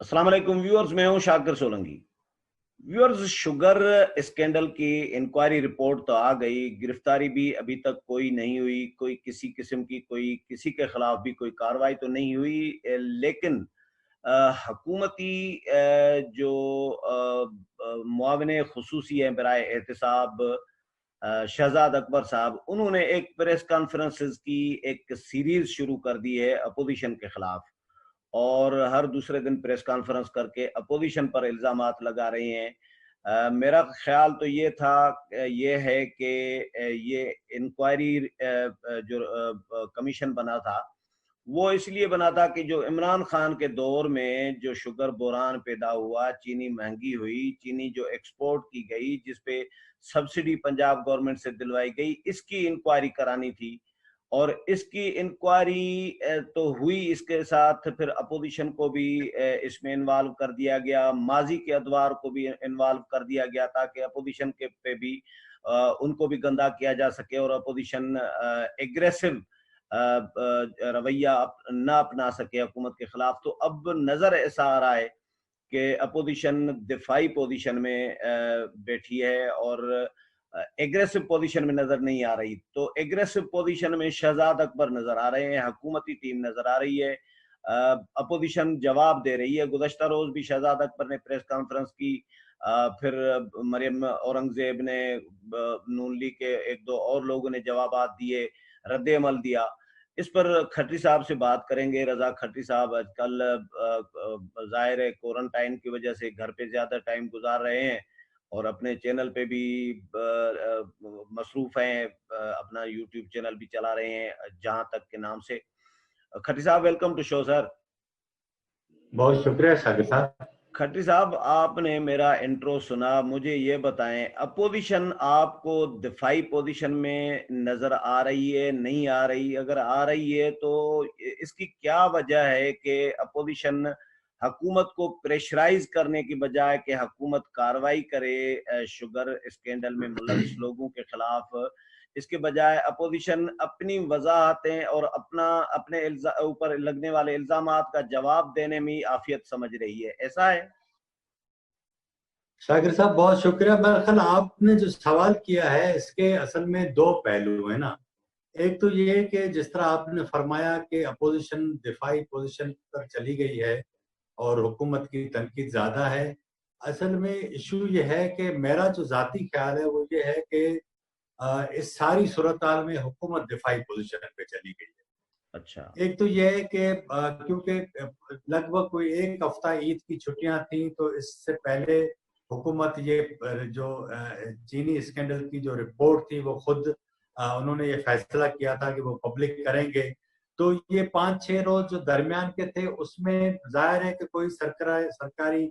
अस्सलाम वालेकुम व्यूअर्स, मैं हूं Shakir Solanki. Viewers, sugar scandal की इंक्वायरी रिपोर्ट तो आ गई, गिरफ्तारी भी अभी तक कोई नहीं हुई, कोई किसी किस्म की कोई किसी के खिलाफ भी कोई कार्रवाई तो नहीं हुई। लेकिन हकूमती जो मुआविन खुसूसी हैं बराए एहतसाब शहजाद अकबर साहब, उन्होंने एक प्रेस कॉन्फ्रेंसेस की एक सीरीज शुरू कर दी है अपोजिशन के खिलाफ, और हर दूसरे दिन प्रेस कॉन्फ्रेंस करके अपोजिशन पर इल्ज़ामात लगा रहे हैं। मेरा ख्याल तो ये था, ये है कि ये इंक्वायरी जो कमीशन बना था वो इसलिए बना था कि जो इमरान खान के दौर में जो शुगर बहरान पैदा हुआ, चीनी महंगी हुई, चीनी जो एक्सपोर्ट की गई, जिस पे सब्सिडी पंजाब गवर्नमेंट से दिलवाई गई, इसकी इंक्वायरी करानी थी। और इसकी इंक्वायरी तो हुई, इसके साथ फिर अपोजिशन को भी इसमें इन्वॉल्व कर दिया गया, माजी के अदवार को भी इन्वॉल्व कर दिया गया, ताकि अपोजिशन के पे भी उनको भी गंदा किया जा सके और अपोजिशन एग्रेसिव रवैया न अपना सके हुकूमत के खिलाफ। तो अब नजर ऐसा आ रहा है कि अपोजिशन दिफाई पोजीशन में बैठी है और एग्रेसिव पोजीशन में नजर नहीं आ रही। तो एग्रेसिव पोजीशन में शहजाद अकबर नजर आ रहे हैं, हुकूमती टीम नजर आ रही है, अपोजिशन जवाब दे रही है। गुज़श्ता रोज भी शहजाद अकबर ने प्रेस कॉन्फ्रेंस की, फिर मरियम औरंगजेब ने, नून लीग के एक दो और लोगों ने जवाब दिए, रद्द अमल दिया। इस पर खट्टी साहब से बात करेंगे। रजा खट्टी साहब आजकल ज़ाहिर है क्वारंटाइन की वजह से घर पे ज्यादा टाइम गुजार रहे हैं और अपने चैनल पे भी मसरूफ हैं, अपना यूट्यूब चैनल भी चला रहे हैं जहां तक के नाम से। खट्टी साहब, वेलकम टू शो सर। बहुत शुक्रिया शाकिर साहब। खट्टी साहब, आपने मेरा इंट्रो सुना, मुझे ये बताएं, अपोजिशन आपको दिफाई पोजीशन में नजर आ रही है, नहीं आ रही? अगर आ रही है तो इसकी क्या वजह है कि अपोजिशन हुकूमत को प्रेशराइज करने की बजाय कि हुकूमत कार्रवाई करे शुगर स्कैंडल में मुलविस लोगों के खिलाफ, इसके बजाय अपोजिशन अपनी वजाहतें और अपने ऊपर लगने वाले इल्जामात का जवाब देने में आफियत समझ रही है? ऐसा है? शाकिर साहब बहुत शुक्रिया। मेरा ख्याल आपने जो सवाल किया है इसके असल में दो पहलू है ना। एक तो ये कि जिस तरह आपने फरमाया कि अपोजिशन दिफाई पोजीशन पर चली गई है और हुकूमत की तनकीद ज्यादा है, असल में इशू ये है कि मेरा जो जाती ख्याल है वो ये है कि इस सारी सूरत हाल में हुकूमत दिफाई पोजीशन पे चली गई है। अच्छा। एक तो ये है कि क्योंकि लगभग कोई एक हफ्ता ईद की छुट्टियां थी, तो इससे पहले हुकूमत ये जो चीनी स्कैंडल की जो रिपोर्ट थी वो खुद उन्होंने ये फैसला किया था कि वो पब्लिक करेंगे। तो ये 5-6 रोज जो दरमियान के थे उसमें जाहिर है कि कोई सरकारी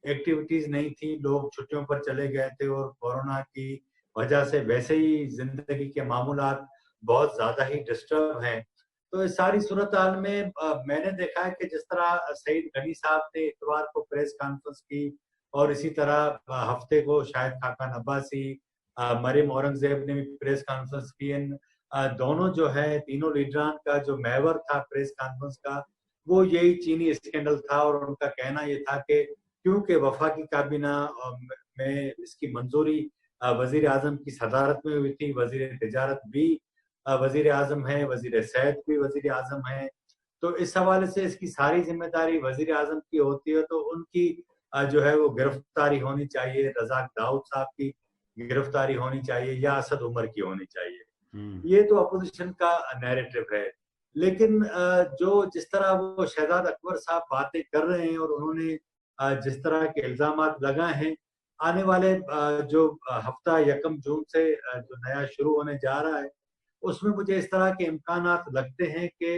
एक्टिविटीज नहीं थी, लोग छुट्टियों पर चले गए थे और कोरोना की वजह से वैसे ही जिंदगी के मामूलात बहुत ज्यादा ही डिस्टर्ब हैं। तो इस सारी सूरत हाल में मैंने देखा है कि जिस तरह सईद गनी साहब ने इतवार को प्रेस कॉन्फ्रेंस की और इसी तरह हफ्ते को शायद खाकान अब्बासी, मरियम औरंगजेब ने भी प्रेस कॉन्फ्रेंस की। इन दोनों जो है तीनों लीडरान का जो महवर था प्रेस कॉन्फ्रेंस का वो यही चीनी स्कैंडल था, और उनका कहना ये था कि क्योंकि वफाकी काबीना में इसकी मंजूरी वजीर आजम की सदारत में हुई थी, वजीर तिजारत भी वजीर आजम है, वजीर सेहत भी वजीर आजम है, तो इस हवाले से इसकी सारी जिम्मेदारी वजीर आजम की होती है, तो उनकी जो है वो गिरफ्तारी होनी चाहिए, रजाक दाऊद साहब की गिरफ्तारी होनी चाहिए या असद उमर की होनी चाहिए। ये तो अपोजिशन का नैरेटिव है। लेकिन जो जिस तरह वो शहजाद अकबर साहब बातें कर रहे हैं और उन्होंने जिस तरह के इल्जामात लगाए हैं, आने वाले जो हफ्ता 1 जून से जो नया शुरू होने जा रहा है उसमें मुझे इस तरह के इम्कानात लगते हैं कि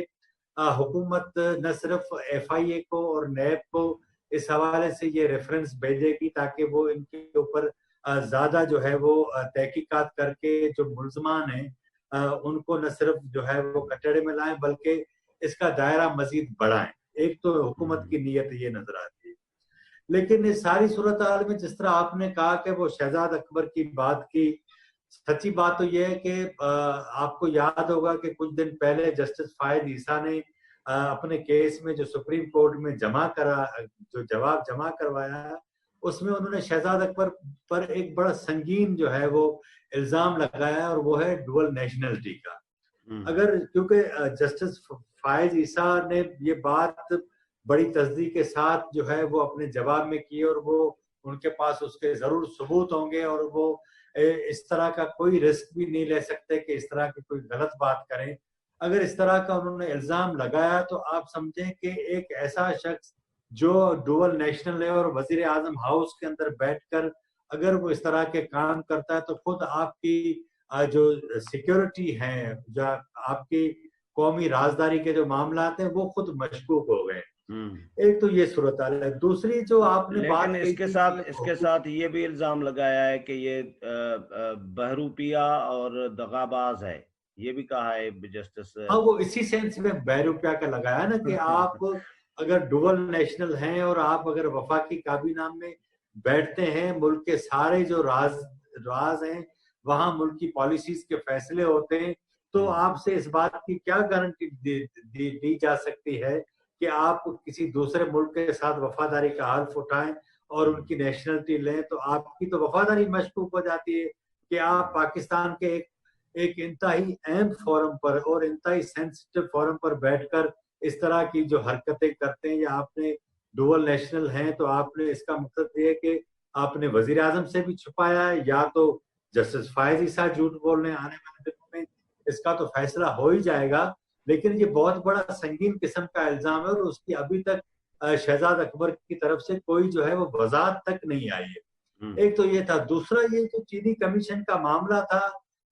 हुकूमत न सिर्फ FIA को और नैब को इस हवाले से ये रेफरेंस भेजेगी ताकि वो इनके ऊपर ज्यादा जो है वो तहकीकात करके जो मुल्जमान हैं उनको न सिर्फ जो है वो कटड़े में लाएं बल्कि इसका दायरा मजीद बढ़ाएं। एक तो हुकूमत की नीयत ये नजर आती है। लेकिन इस सारी सूरत हाल में जिस तरह आपने कहा कि वो शहजाद अकबर की बात की, सच्ची बात तो यह है कि आपको याद होगा कि कुछ दिन पहले जस्टिस फायद ईसा ने अपने केस में जो सुप्रीम कोर्ट में जो जवाब जमा करवाया है, उसमें उन्होंने शहजाद अकबर पर एक बड़ा संगीन जो है वो इल्जाम लगाया, और वो है डुअल नेशनलिटी का। अगर क्योंकि जस्टिस फायज ईसा ने ये बात बड़ी तस्दीक के साथ जो है वो अपने जवाब में की, और वो उनके पास उसके जरूर सबूत होंगे, और वो इस तरह का कोई रिस्क भी नहीं ले सकते कि इस तरह की कोई गलत बात करें। अगर इस तरह का उन्होंने इल्जाम लगाया तो आप समझें कि एक ऐसा शख्स जो डुअल नेशनल है और वजीर आजम हाउस के अंदर बैठकर अगर वो इस तरह के काम करता है, तो खुद आपकी जो सिक्योरिटी है, जो आपकी कौमी राजदारी के जो मामलात हैं, वो खुद मशकूक हो गए। एक तो ये सूरत हाल है। दूसरी जो आपने बात लेकिन इसके साथ ये भी इल्जाम लगाया है कि ये बहरूपिया और दगाबाज है, ये भी कहा है जस्टिस। हाँ, वो इसी सेंस में बहरूपिया का लगाया ना कि आप अगर डुअल नेशनल हैं और आप अगर वफाकी काबीना में बैठते हैं, मुल्क के सारे जो राज हैं वहां मुल्क की पॉलिसीज के फैसले होते हैं, तो आपसे इस बात की क्या गारंटी दी जा सकती है कि आप किसी दूसरे मुल्क के साथ वफादारी का हल्फ उठाएं और उनकी नेशनलिटी लें, तो आपकी तो वफादारी मशकूक हो जाती है कि आप पाकिस्तान के एक इंतहाई अहम फोरम पर और इंतहाई सेंसिटिव फोरम पर बैठकर इस तरह की जो हरकतें करते हैं, या आपने डुअल नेशनल हैं तो आपने इसका मतलब ये है कि आपने वजीर आजम से भी छुपाया है, या तो जस्टिस फायज ईसा झूठ बोल रहे हैं। आने वाले दिनों में इसका तो फैसला हो ही जाएगा, लेकिन ये बहुत बड़ा संगीन किस्म का इल्जाम है, और उसकी अभी तक शहजाद अकबर की तरफ से कोई जो है वो वजाहत तक नहीं आई है। एक तो ये था। दूसरा ये जो चीनी कमीशन का मामला था,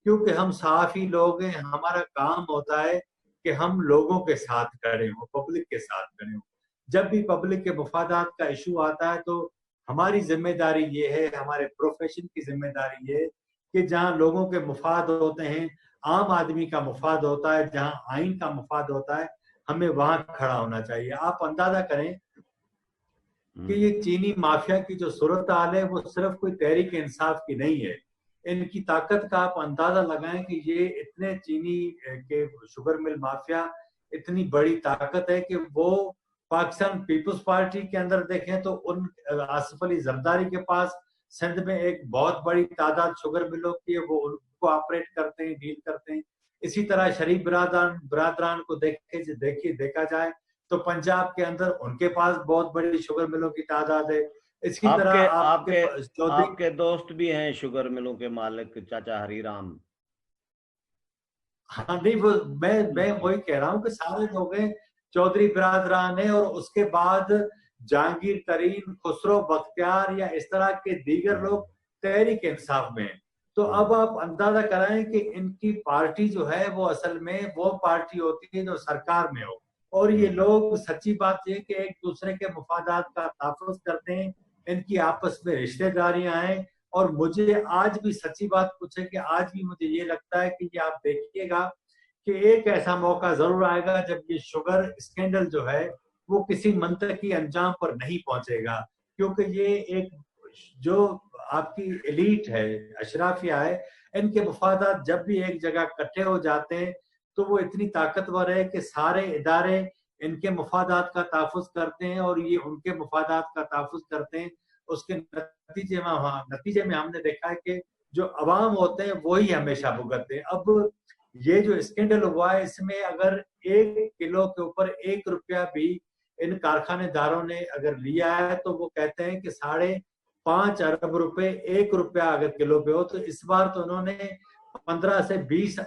क्योंकि हम सहाफी लोग हैं, हमारा काम होता है कि हम लोगों के साथ खड़े हों, पब्लिक के साथ खड़े हों। जब भी पब्लिक के मफादात का इशू आता है तो हमारी जिम्मेदारी ये है, हमारे प्रोफेशन की जिम्मेदारी ये कि जहाँ लोगों के मुफाद होते हैं, आम आदमी का मुफाद होता है, जहाँ आइन का मुफाद होता है, हमें वहां खड़ा होना चाहिए। आप अंदाजा करें कि ये चीनी माफिया की जो सूरत हाल है वो सिर्फ कोई तहरीक इंसाफ की नहीं है। इनकी ताकत का आप अंदाजा लगाएं कि ये इतने चीनी के शुगर मिल माफिया इतनी बड़ी ताकत है कि वो पाकिस्तान पीपल्स पार्टी के अंदर देखें तो उन आसिफ अली जरदारी के पास सिंध में एक बहुत बड़ी तादाद शुगर मिलों की है, वो उनको ऑपरेट करते हैं, डील करते हैं। इसी तरह शरीफ बरादरान को देखा जाए तो पंजाब के अंदर उनके पास बहुत बड़ी शुगर मिलों की तादाद है। इसी तरह आपके दोस्त भी हैं शुगर मिलों के मालिक, चाचा हरीराम। हाँ नहीं, वो मैं वही कह रहा हूँ कि सारे लोग हैं, चौधरी बरादरान है, और उसके बाद जहांगीर तरीन, खुसरो बख्तियार या इस तरह के दीगर लोग तहरीक इंसाफ में हैं। तो अब आप अंदाजा कराएं कि इनकी पार्टी जो है वो असल में वो पार्टी होती है जो सरकार में हो, और ये लोग सच्ची बात ये कि एक दूसरे के मुफादात का तहफ़्फ़ुज़ करते हैं, इनकी आपस में रिश्तेदारियां हैं। और मुझे आज भी सच्ची बात पूछे कि आज भी मुझे ये लगता है कि ये आप देखिएगा कि एक ऐसा मौका जरूर आएगा जब ये शुगर स्कैंडल जो है वो किसी मंतकी अंजाम पर नहीं पहुंचेगा, क्योंकि ये एक जो आपकी एलीट है, अशराफिया है, इनके मुफादात जब भी एक जगह इकट्ठे हो जाते हैं तो वो इतनी ताकतवर है कि सारे इदारे इनके मुफादात का तहफ़्फ़ुज़ करते हैं और ये उनके मुफादात का तहफ़्फ़ुज़ करते हैं। उसके नतीजे में हमने देखा है कि जो अवाम होते हैं वही हमेशा भुगतते हैं। अब ये जो स्कैंडल हुआ है इसमें अगर 1 किलो के ऊपर 1 रुपया भी इन कारखानेदारों ने अगर लिया है तो वो कहते हैं कि 5.5 अरब रुपए 1 रुपया अगर किलो पे हो, तो इस बार तो उन्होंने 15 से 20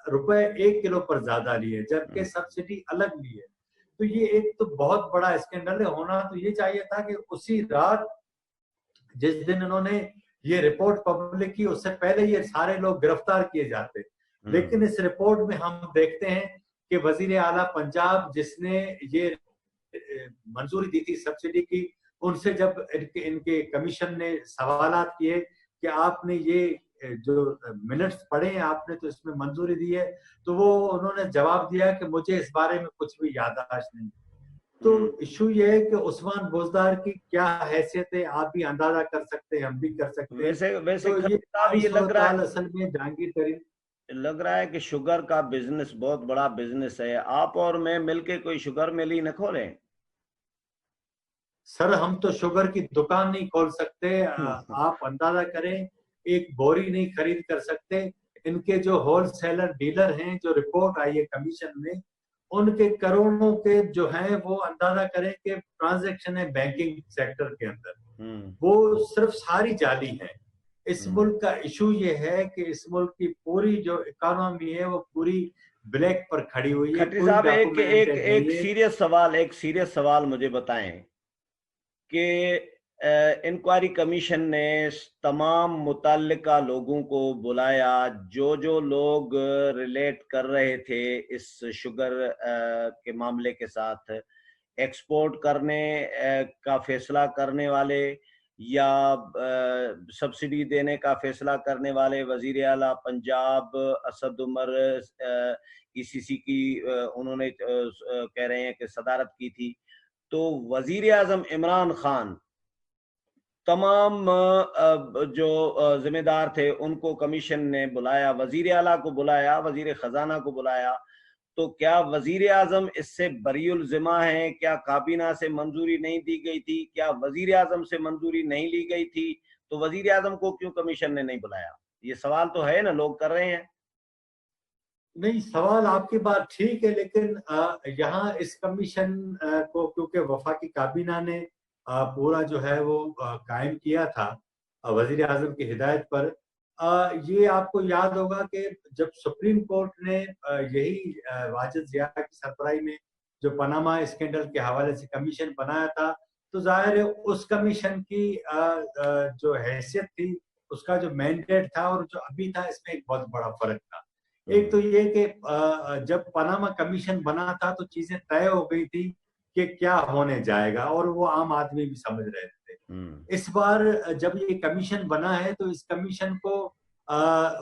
रुपए 1 किलो पर ज्यादा लिए, जबकि सब्सिडी अलग ली है। तो ये एक तो बहुत बड़ा स्कैंडल है। होना तो ये चाहिए था कि उसी रात जिस दिन इन्होंने ये रिपोर्ट पब्लिक की उससे पहले ये सारे लोग गिरफ्तार किए जाते, लेकिन इस रिपोर्ट में हम देखते हैं कि वजीर आला पंजाब जिसने ये मंजूरी दी थी सब्सिडी की, उनसे जब इनके कमीशन ने सवालात किए कि आपने ये जो मिनट्स पढ़े हैं आपने तो इसमें मंजूरी दी है, तो वो उन्होंने जवाब दिया कि मुझे इस बारे में कुछ भी याददाश्त नहीं। तो इशू ये है कि उस्मान बोजदार की क्या हैसियत है आप भी अंदाजा कर सकते हैं, हम भी कर सकते हैं। वैसे तो ये लग रहा है असल में जहांगीर तरीन लग रहा है कि शुगर का बिजनेस बहुत बड़ा बिजनेस है। आप और मैं मिलके कोई शुगर मिल ही न खोलें। सर हम तो शुगर की दुकान नहीं खोल सकते। आप अंदाजा करें, एक बोरी नहीं खरीद कर सकते। इनके जो होलसेलर डीलर हैं, जो रिपोर्ट आई है कमीशन में, उनके करोड़ों के जो हैं, वो अंदाजा करें कि ट्रांजैक्शन है बैंकिंग सेक्टर के अंदर, वो सिर्फ सारी जाली है। इस मुल्क का इशू ये है कि इस मुल्क की पूरी जो इकोनॉमी है वो पूरी ब्लैक पर खड़ी हुई है। खट्टी कोई साहब, डॉक्यूमेंटेड नहीं है। एक सीरियस सवाल मुझे बताएं कि इंक्वायरी कमीशन ने तमाम मुतल्लिका लोगों को बुलाया, जो जो लोग रिलेट कर रहे थे इस शुगर के मामले के साथ, एक्सपोर्ट करने का फैसला करने वाले या सब्सिडी देने का फैसला करने वाले। वजीर आला पंजाब असद उमर ईसीसी की उन्होंने कह रहे हैं कि सदारत की थी। तो वजीर आजम इमरान खान तमाम जो जिम्मेदार थे उनको कमीशन ने बुलाया, वजीर आला को बुलाया, वजीर खजाना को बुलाया। तो क्या वजीर आजम इससे बरीउल जिम्मा है? क्या काबीना से मंजूरी नहीं दी गई थी? क्या वजीर आजम से मंजूरी नहीं ली गई थी? तो वजीर आजम को क्यों कमीशन ने नहीं बुलाया? ये सवाल तो है ना, लोग कर रहे हैं। नहीं, सवाल आपकी बात ठीक है, लेकिन यहाँ इस कमीशन को क्योंकि वफाकी काबीना ने पूरा जो है वो कायम किया था वजीर आजम की हिदायत पर। ये आपको याद होगा कि जब सुप्रीम कोर्ट ने यही वाजिद जिया की सरबराही में जो पनामा स्कैंडल के हवाले से कमीशन बनाया था, तो जाहिर है उस कमीशन की जो हैसियत थी, उसका जो मैंडेट था और जो अभी था, इसमें एक बहुत बड़ा फर्क था। एक तो ये कि जब पनामा कमीशन बना था तो चीजें तय हो गई थी कि क्या होने जाएगा, और वो आम आदमी भी समझ रहे थे। इस बार जब ये कमीशन बना है तो इस कमीशन को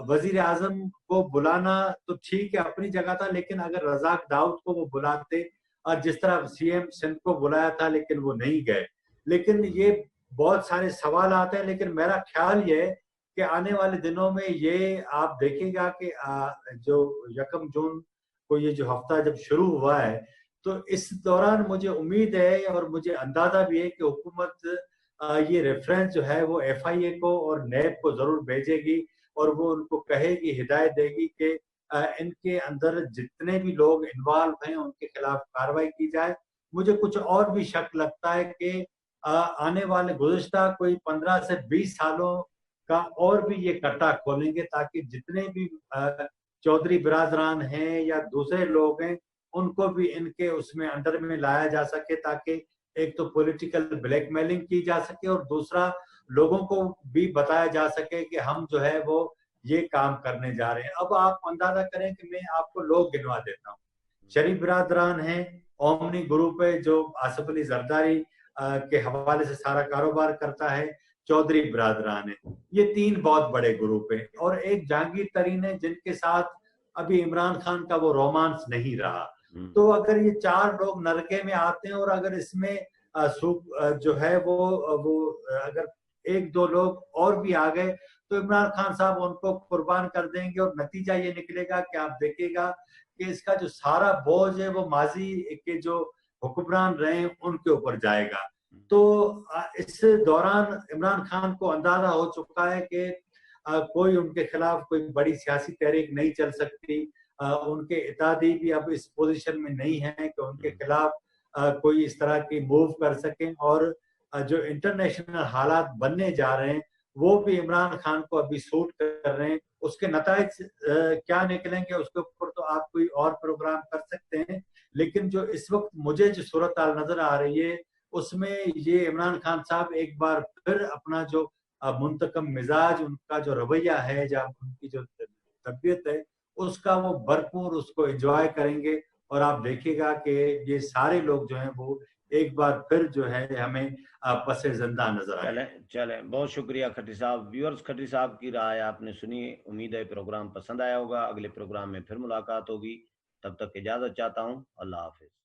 वजीर आजम को बुलाना तो ठीक है, अपनी जगह था, लेकिन अगर रजाक दाऊद को वो बुलाते, और जिस तरह सीएम सिंध को बुलाया था लेकिन वो नहीं गए। लेकिन ये बहुत सारे सवाल आते हैं, लेकिन मेरा ख्याल ये है कि आने वाले दिनों में ये आप देखेगा कि जो 1 जून को ये जो हफ्ता जब शुरू हुआ है, तो इस दौरान मुझे उम्मीद है और मुझे अंदाजा भी है कि हुकूमत ये रेफरेंस जो है वो एफआईए को और नैब को जरूर भेजेगी, और वो उनको कहेगी, हिदायत देगी कि इनके अंदर जितने भी लोग इन्वॉल्व हैं उनके खिलाफ कार्रवाई की जाए। मुझे कुछ और भी शक लगता है कि आने वाले गुज़िश्ता कोई 15 से 20 सालों का और भी ये कट्टा खोलेंगे, ताकि जितने भी चौधरी बिरादरान हैं या दूसरे लोग हैं, उनको भी इनके उसमें अंडर में लाया जा सके, ताकि एक तो पॉलिटिकल ब्लैकमेलिंग की जा सके और दूसरा लोगों को भी बताया जा सके कि हम जो है वो ये काम करने जा रहे हैं। अब आप अंदाजा करें कि मैं आपको लोग गिनवा देता हूँ। शरीफ बिरादरान है, ओमनी ग्रुप है जो आसिफ अली जरदारी के हवाले से सारा कारोबार करता है, चौधरी बिरादरान है। ये 3 बहुत बड़े ग्रुप है, और एक जहांगीर तरीन है जिनके साथ अभी इमरान खान का वो रोमांस नहीं रहा। तो अगर ये 4 लोग नरके में आते हैं, और अगर इसमें जो है वो अगर 1-2 लोग और भी आ गए, तो इमरान खान साहब उनको कुर्बान कर देंगे, और नतीजा ये निकलेगा कि आप देखिएगा कि इसका जो सारा बोझ है वो माजी के जो हुक्मरान रहे उनके ऊपर जाएगा। तो इस दौरान इमरान खान को अंदाजा हो चुका है कि कोई उनके खिलाफ कोई बड़ी सियासी तहरीक नहीं चल सकती। उनके इत्तेहादी भी अब इस पोजीशन में नहीं है कि उनके खिलाफ कोई इस तरह की मूव कर सकें, और जो इंटरनेशनल हालात बनने जा रहे हैं वो भी इमरान खान को अभी सूट कर रहे हैं। उसके नताइज क्या निकलेंगे उसके ऊपर तो आप कोई और प्रोग्राम कर सकते हैं, लेकिन जो इस वक्त मुझे जो सूरत हाल नजर आ रही है उसमें ये इमरान खान साहब एक बार फिर अपना जो मुंतकम मिजाज, उनका जो रवैया है, जब उनकी जो तबीयत है, उसका वो भरपूर उसको एंजॉय करेंगे, और आप देखिएगा कि ये सारे लोग जो हैं वो एक बार फिर जो है हमें पसे जिंदा नजर आए। चले, बहुत शुक्रिया खट्टी साहब। व्यूअर्स, खट्टी साहब की राय आपने सुनी, उम्मीद है प्रोग्राम पसंद आया होगा। अगले प्रोग्राम में फिर मुलाकात होगी, तब तक इजाजत चाहता हूँ। अल्लाह हाफिज।